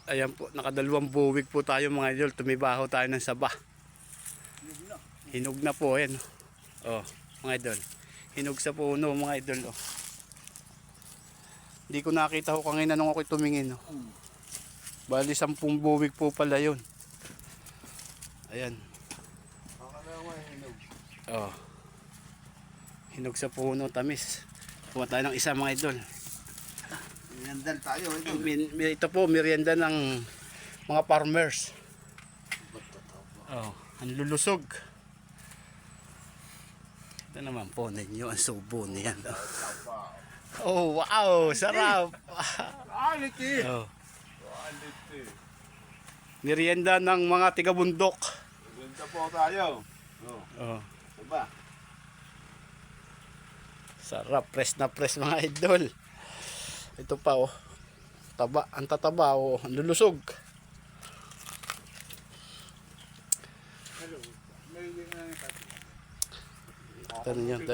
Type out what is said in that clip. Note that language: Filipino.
Ayan po, nakadalawang buwig po tayo mga idol. Tumibaho tayo ng saba. Hinog na po yan. Oh, mga idol. Hinog sa puno mga idol. Oh. Hindi ko nakita ko kanina nung ako'y tumingin. Oh. Bali 10 buwig po pala yun. Ayan. Oh. Hinog sa puno, tamis. Kuha tayo ng isa mga idol. Meriendan tayo. Ito po, merienda ng mga farmers. Oh, ang lulusog. Ito naman po ninyo ang subo niyan. Oh, wow, sarap. Quality. Oh, Quality. merienda ng mga tiga-bundok. Merienda po tayo. Oh, Diba? sarap, press na press mga idol. Ito pa oh. Taba, ang tataba oh, ang lulusog. Ito niyan,